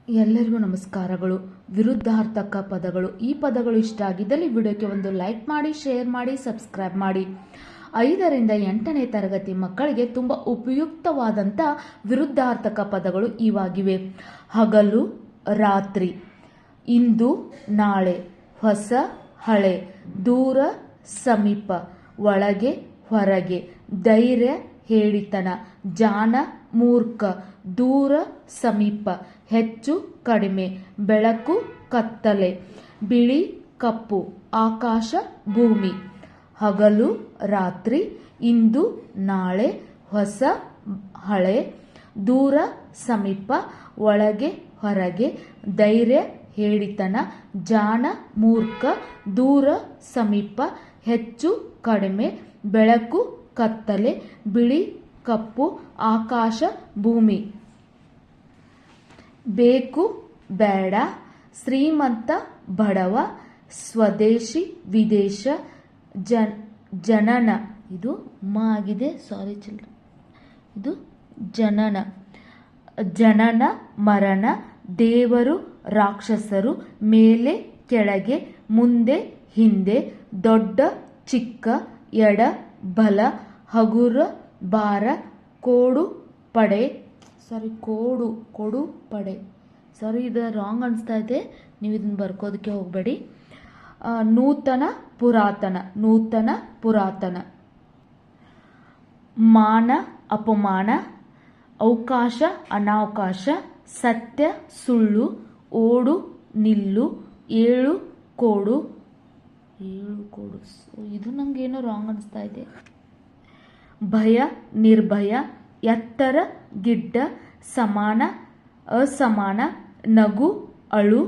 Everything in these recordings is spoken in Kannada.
ಎಲ್ಲರಿಗೂ ನಮಸ್ಕಾರಗಳು. ವಿರುದ್ಧಾರ್ಥಕ ಪದಗಳು. ಈ ಪದಗಳು ಇಷ್ಟ ಆಗಿದ್ದಲ್ಲಿ ವಿಡಿಯೋಕ್ಕೆ ಒಂದು ಲೈಕ್ ಮಾಡಿ, ಶೇರ್ ಮಾಡಿ, ಸಬ್ಸ್ಕ್ರೈಬ್ ಮಾಡಿ. 5ರಿಂದ 8ನೇ ತರಗತಿ ಮಕ್ಕಳಿಗೆ ತುಂಬ ಉಪಯುಕ್ತವಾದಂಥ ವಿರುದ್ಧಾರ್ಥಕ ಪದಗಳು ಇವಾಗಿವೆ. ಹಗಲು, ರಾತ್ರಿ, ಇಂದು, ನಾಳೆ, ಹೊಸ, ಹಳೆ, ದೂರ, ಸಮೀಪ, ಒಳಗೆ, ಹೊರಗೆ, ಧೈರ್ಯ, ಹೇಳಿತನ, ಜಾಣ, ಮೂರ್ಖ, ದೂರ, ಸಮೀಪ, ಹೆಚ್ಚು, ಕಡಿಮೆ, ಬೆಳಕು, ಕತ್ತಲೆ, ಬಿಳಿ, ಕಪ್ಪು, ಆಕಾಶ, ಭೂಮಿ. ಹಗಲು, ರಾತ್ರಿ, ಇಂದು, ನಾಳೆ, ಹೊಸ, ಹಳೆ, ದೂರ, ಸಮೀಪ, ಒಳಗೆ, ಹೊರಗೆ, ಧೈರ್ಯ, ಹೇಳಿತನ, ಜಾಣ, ಮೂರ್ಖ, ದೂರ, ಸಮೀಪ, ಹೆಚ್ಚು, ಕಡಿಮೆ, ಬೆಳಕು, ಕತ್ತಲೆ, ಬಿಳಿ, ಕಪ್ಪು, ಆಕಾಶ, ಭೂಮಿ. ಬೇಕು, ಬೇಡ, ಶ್ರೀಮಂತ, ಬಡವ, ಸ್ವದೇಶಿ, ವಿದೇಶ, ಜನನ, ಇದು ಆಗಿದೆ, ಸಾರಿ ಚಿಲ್ಡ್ರನ್, ಇದು ಜನನ, ಜನನ, ಮರಣ, ದೇವರು, ರಾಕ್ಷಸರು, ಮೇಲೆ, ಕೆಳಗೆ, ಮುಂದೆ, ಹಿಂದೆ, ದೊಡ್ಡ, ಚಿಕ್ಕ, ಎಡ, ಬಲ, ಹಗುರ, ಭಾರ, ಕೋಡು, ಪಡೆ, ಕೊಡು, ಪಡೆ, ಇದು ರಾಂಗ್ ಅನಿಸ್ತಾ ಇದೆ, ನೀವು ಇದನ್ನು ಬರ್ಕೋದಕ್ಕೆ ಹೋಗಬೇಡಿ. ನೂತನ, ಪುರಾತನ, ನೂತನ, ಪುರಾತನ. ಮಾನ, ಅಪಮಾನ, ಅವಕಾಶ, ಅನಾವಕಾಶ, ಸತ್ಯ, ಸುಳ್ಳು, ಓಡು, ನಿಲ್ಲು, ಏಳು, ಕೋಡು, ಇದು ನನಗೇನೋ ರಾಂಗ್ ಅನಿಸ್ತಾ ಇದೆ. ಭಯ, ನಿರ್ಭಯ, ಎತ್ತರ, ಗಿಡ್ಡ, ಸಮಾನ, ಅಸಮಾನ, ನಗು, ಅಳು,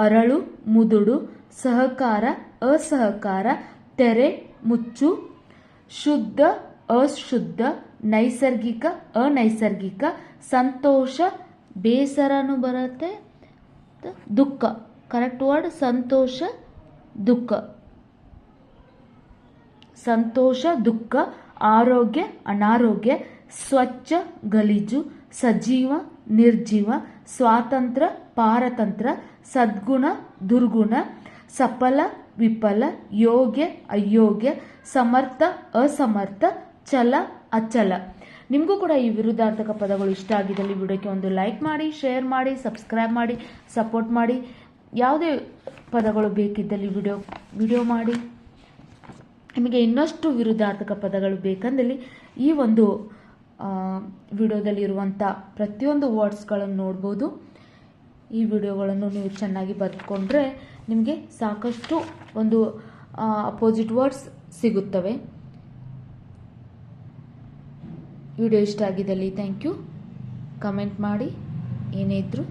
ಅರಳು, ಮುದುಡು, ಸಹಕಾರ, ಅಸಹಕಾರ, ತೆರೆ, ಮುಚ್ಚು, ಶುದ್ಧ, ಅಶುದ್ಧ, ನೈಸರ್ಗಿಕ, ಅನೈಸರ್ಗಿಕ, ಸಂತೋಷ, ಬೇಸರನೂ ಬರುತ್ತೆ, ದುಃಖ, ಕರೆಕ್ಟ್ ವರ್ಡ್, ಸಂತೋಷ, ದುಃಖ, ಸಂತೋಷ, ದುಃಖ, ಆರೋಗ್ಯ, ಅನಾರೋಗ್ಯ, ಸ್ವಚ್ಛ, ಗಲೀಜು, ಸಜೀವ, ನಿರ್ಜೀವ, ಸ್ವಾತಂತ್ರ್ಯ, ಪಾರತಂತ್ರ, ಸದ್ಗುಣ, ದುರ್ಗುಣ, ಸಫಲ, ವಿಫಲ, ಯೋಗ್ಯ, ಅಯೋಗ್ಯ, ಸಮರ್ಥ, ಅಸಮರ್ಥ, ಚಲ, ಅಚಲ. ನಿಮಗೂ ಕೂಡ ಈ ವಿರುದ್ಧಾರ್ಥಕ ಪದಗಳು ಇಷ್ಟ ಆಗಿದ್ದಲ್ಲಿ ವಿಡಿಯೋಕ್ಕೆ ಒಂದು ಲೈಕ್ ಮಾಡಿ, ಶೇರ್ ಮಾಡಿ, ಸಬ್ಸ್ಕ್ರೈಬ್ ಮಾಡಿ, ಸಪೋರ್ಟ್ ಮಾಡಿ. ಯಾವುದೇ ಪದಗಳು ಬೇಕಿದ್ದಲ್ಲಿ ವಿಡಿಯೋ ಮಾಡಿ. ನಿಮಗೆ ಇನ್ನಷ್ಟು ವಿರುದ್ಧಾರ್ಥಕ ಪದಗಳು ಬೇಕಂದಲ್ಲಿ ಈ ಒಂದು ವಿಡಿಯೋದಲ್ಲಿ ಇರುವಂಥ ಪ್ರತಿಯೊಂದು ವರ್ಡ್ಸ್ಗಳನ್ನು ನೋಡ್ಬೋದು. ಈ ವಿಡಿಯೋಗಳನ್ನು ನೀವು ಚೆನ್ನಾಗಿ ಬರೆದುಕೊಂಡ್ರೆ ನಿಮಗೆ ಸಾಕಷ್ಟು ಒಂದು ಅಪೋಸಿಟ್ ವರ್ಡ್ಸ್ ಸಿಗುತ್ತವೆ. ವಿಡಿಯೋ ಇಷ್ಟ ಆಗಿದ್ದಲ್ಲಿ ಥ್ಯಾಂಕ್ ಯು. ಕಮೆಂಟ್ ಮಾಡಿ ಏನೇ ಇದ್ದರೂ.